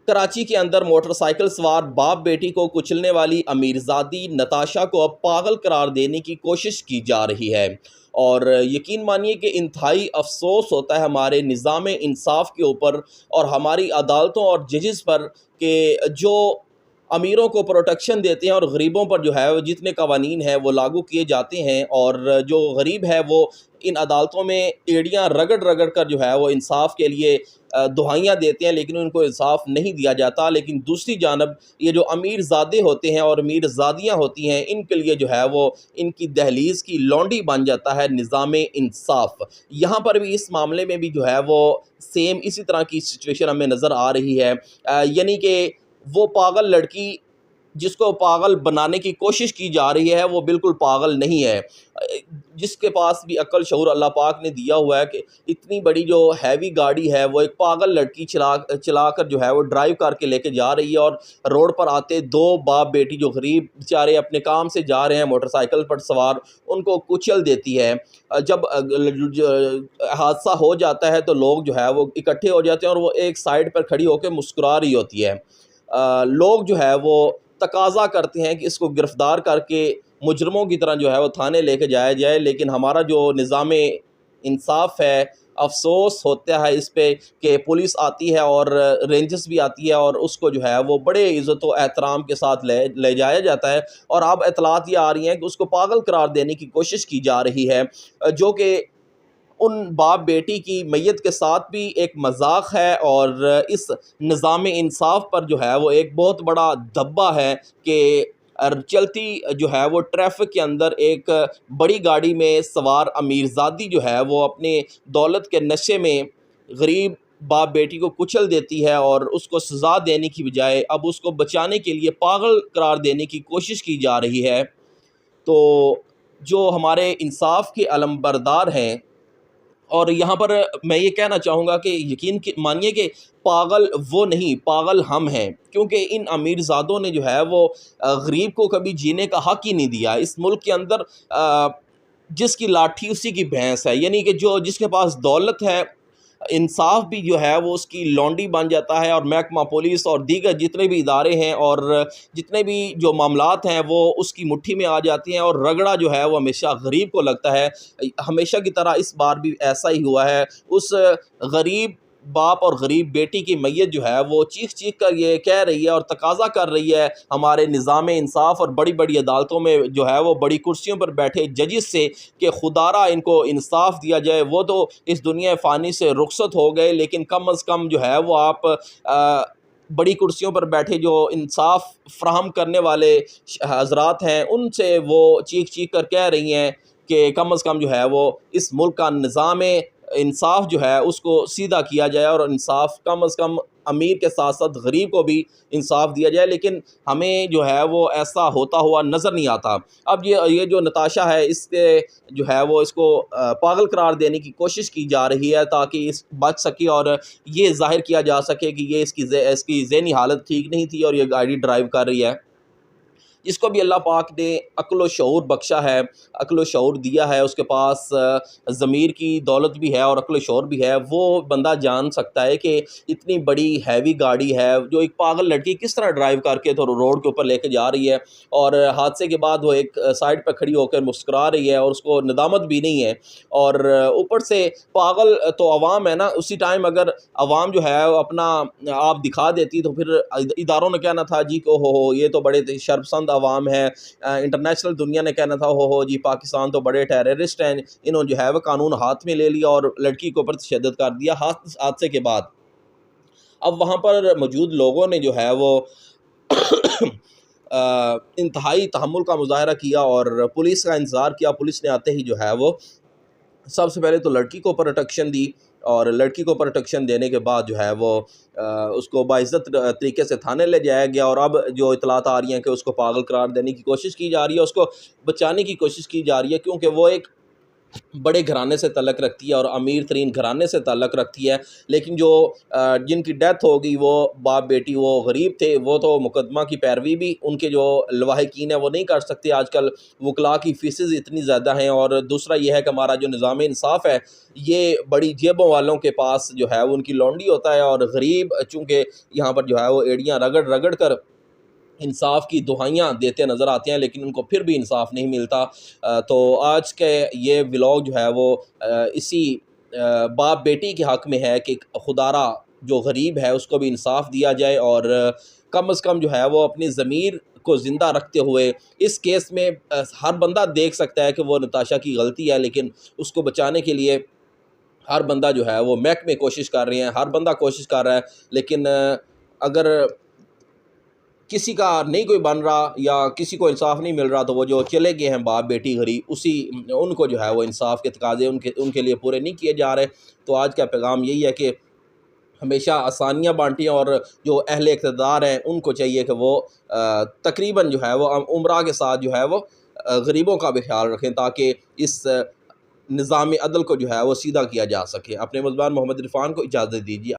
کراچی کے اندر motor cycle سوار باپ بیٹی کو کچلنے والی امیرزادی نتاشا کو اب پاگل قرار دینے کی کوشش کی جا رہی ہے، اور یقین مانیے کہ انتہائی افسوس ہوتا ہے ہمارے نظام انصاف کے اوپر اور ہماری عدالتوں اور ججز پر کہ جو امیروں کو پروٹیکشن دیتے ہیں اور غریبوں پر جو ہے وہ جتنے قوانین ہیں وہ لاگو کیے جاتے ہیں، اور جو غریب ہے وہ ان عدالتوں میں ایڑیاں رگڑ رگڑ کر جو ہے وہ انصاف کے لیے دہائیاں دیتے ہیں، لیکن ان کو انصاف نہیں دیا جاتا۔ لیکن دوسری جانب یہ جو امیر زادے ہوتے ہیں اور امیر زادیاں ہوتی ہیں، ان کے لیے جو ہے وہ ان کی دہلیز کی لونڈی بن جاتا ہے نظام انصاف۔ یہاں پر بھی اس معاملے میں بھی جو ہے وہ سیم اسی طرح کی سچویشن ہمیں نظر آ رہی ہے، یعنی کہ وہ پاگل لڑکی جس کو پاگل بنانے کی کوشش کی جا رہی ہے وہ بالکل پاگل نہیں ہے، جس کے پاس بھی عقل شعور اللہ پاک نے دیا ہوا ہے کہ اتنی بڑی جو ہیوی گاڑی ہے وہ ایک پاگل لڑکی چلا کر جو ہے وہ ڈرائیو کر کے لے کے جا رہی ہے، اور روڈ پر آتے دو باپ بیٹی جو غریب بیچارے اپنے کام سے جا رہے ہیں موٹر سائیکل پر سوار، ان کو کچل دیتی ہے۔ جب حادثہ ہو جاتا ہے تو لوگ جو ہے وہ اکٹھے ہو جاتے ہیں اور وہ ایک سائڈ پر کھڑی ہو کے مسکرا رہی ہوتی ہے۔ لوگ جو ہے وہ تقاضا کرتے ہیں کہ اس کو گرفتار کر کے مجرموں کی طرح جو ہے وہ تھانے لے کے جایا جائے، لیکن ہمارا جو نظام انصاف ہے، افسوس ہوتا ہے اس پہ کہ پولیس آتی ہے اور رینجز بھی آتی ہے اور اس کو جو ہے وہ بڑے عزت و احترام کے ساتھ لے جایا جاتا ہے، اور اب اطلاعات یہ آ رہی ہیں کہ اس کو پاگل قرار دینے کی کوشش کی جا رہی ہے، جو کہ ان باپ بیٹی کی میت کے ساتھ بھی ایک مذاق ہے، اور اس نظام انصاف پر جو ہے وہ ایک بہت بڑا دھبا ہے کہ چلتی جو ہے وہ ٹریفک کے اندر ایک بڑی گاڑی میں سوار امیرزادی جو ہے وہ اپنے دولت کے نشے میں غریب باپ بیٹی کو کچل دیتی ہے، اور اس کو سزا دینے کی بجائے اب اس کو بچانے کے لیے پاگل قرار دینے کی کوشش کی جا رہی ہے۔ تو جو ہمارے انصاف کے علمبردار ہیں، اور یہاں پر میں یہ کہنا چاہوں گا کہ یقین مانیے کہ پاگل وہ نہیں، پاگل ہم ہیں، کیونکہ ان امیر زادوں نے جو ہے وہ غریب کو کبھی جینے کا حق ہی نہیں دیا۔ اس ملک کے اندر جس کی لاٹھی اسی کی بھینس ہے، یعنی کہ جس کے پاس دولت ہے، انصاف بھی جو ہے وہ اس کی لونڈی بن جاتا ہے، اور محکمہ پولیس اور دیگر جتنے بھی ادارے ہیں اور جتنے بھی جو معاملات ہیں وہ اس کی مٹھی میں آ جاتی ہیں، اور رگڑا جو ہے وہ ہمیشہ غریب کو لگتا ہے۔ ہمیشہ کی طرح اس بار بھی ایسا ہی ہوا ہے۔ اس غریب باپ اور غریب بیٹی کی میت جو ہے وہ چیخ چیخ کر یہ کہہ رہی ہے اور تقاضا کر رہی ہے ہمارے نظام انصاف اور بڑی بڑی عدالتوں میں جو ہے وہ بڑی کرسیوں پر بیٹھے ججز سے کہ خدارہ ان کو انصاف دیا جائے۔ وہ تو اس دنیا فانی سے رخصت ہو گئے، لیکن کم از کم جو ہے وہ آپ بڑی کرسیوں پر بیٹھے جو انصاف فراہم کرنے والے حضرات ہیں ان سے وہ چیخ چیخ کر کہہ رہی ہیں کہ کم از کم جو ہے وہ اس ملک کا نظام انصاف جو ہے اس کو سیدھا کیا جائے، اور انصاف کم از کم امیر کے ساتھ ساتھ غریب کو بھی انصاف دیا جائے، لیکن ہمیں جو ہے وہ ایسا ہوتا ہوا نظر نہیں آتا۔ اب یہ جو نتاشا ہے اس کے جو ہے وہ اس کو پاگل قرار دینے کی کوشش کی جا رہی ہے تاکہ اس بچ سکے اور یہ ظاہر کیا جا سکے کہ یہ اس کی ذہنی حالت ٹھیک نہیں تھی اور یہ گاڑی ڈرائیو کر رہی ہے۔ جس کو بھی اللہ پاک نے عقل و شعور بخشا ہے، عقل و شعور دیا ہے، اس کے پاس ضمیر کی دولت بھی ہے اور عقل و شعور بھی ہے، وہ بندہ جان سکتا ہے کہ اتنی بڑی ہیوی گاڑی ہے جو ایک پاگل لڑکی کس طرح ڈرائیو کر کے تو روڈ کے اوپر لے کے جا رہی ہے، اور حادثے کے بعد وہ ایک سائڈ پہ کھڑی ہو کر مسکرا رہی ہے اور اس کو ندامت بھی نہیں ہے، اور اوپر سے پاگل تو عوام ہے نا، اسی ٹائم اگر عوام جو ہے اپنا آپ دکھا دیتی تو پھر اداروں نے کہنا تھا جی کہ ہو یہ تو بڑے شرپسند عوام ہے، انٹرنیشنل دنیا نے کہنا تھا ہو جی پاکستان تو بڑے ٹیررسٹ ہیں، انہوں جو ہے وہ قانون ہاتھ میں لے لیا اور لڑکی کے اوپر تشدد کر دیا حادثے کے بعد۔ اب وہاں پر موجود لوگوں نے جو ہے وہ انتہائی تحمل کا مظاہرہ کیا اور پولیس کا انتظار کیا۔ پولیس نے آتے ہی جو ہے وہ سب سے پہلے تو لڑکی کو پروٹیکشن دی، اور لڑکی کو پروٹیکشن دینے کے بعد جو ہے وہ اس کو باعزت طریقے سے تھانے لے جایا گیا، اور اب جو اطلاعات آ رہی ہیں کہ اس کو پاگل قرار دینے کی کوشش کی جا رہی ہے، اس کو بچانے کی کوشش کی جا رہی ہے، کیونکہ وہ ایک بڑے گھرانے سے تعلق رکھتی ہے اور امیر ترین گھرانے سے تعلق رکھتی ہے، لیکن جو جن کی ڈیتھ ہو گئی وہ باپ بیٹی وہ غریب تھے، وہ تو مقدمہ کی پیروی بھی ان کے جو لواحقین ہیں وہ نہیں کر سکتے۔ آج کل وکلاء کی فیسز اتنی زیادہ ہیں، اور دوسرا یہ ہے کہ ہمارا جو نظام انصاف ہے یہ بڑی جیبوں والوں کے پاس جو ہے وہ ان کی لونڈی ہوتا ہے، اور غریب چونکہ یہاں پر جو ہے وہ ایڑیاں رگڑ رگڑ کر انصاف کی دہائیاں دیتے نظر آتے ہیں، لیکن ان کو پھر بھی انصاف نہیں ملتا۔ تو آج کے یہ ولاگ جو ہے وہ اسی باپ بیٹی کے حق میں ہے کہ خدارہ جو غریب ہے اس کو بھی انصاف دیا جائے، اور کم از کم جو ہے وہ اپنی ضمیر کو زندہ رکھتے ہوئے اس کیس میں ہر بندہ دیکھ سکتا ہے کہ وہ نتاشا کی غلطی ہے، لیکن اس کو بچانے کے لیے ہر بندہ جو ہے وہ محکمے کوشش کر رہے ہیں، ہر بندہ کوشش کر رہا ہے، لیکن اگر کسی کا نہیں کوئی بن رہا یا کسی کو انصاف نہیں مل رہا تو وہ جو چلے گئے ہیں باپ بیٹی غریب ان کو جو ہے وہ انصاف کے تقاضے ان کے لیے پورے نہیں کیے جا رہے۔ تو آج کا پیغام یہی ہے کہ ہمیشہ آسانیاں بانٹیں، اور جو اہل اقتدار ہیں ان کو چاہیے کہ وہ تقریباً جو ہے وہ عمرہ کے ساتھ جو ہے وہ غریبوں کا بھی خیال رکھیں، تاکہ اس نظام عدل کو جو ہے وہ سیدھا کیا جا سکے۔ اپنے میزبان محمد عرفان کو اجازت دیجیے۔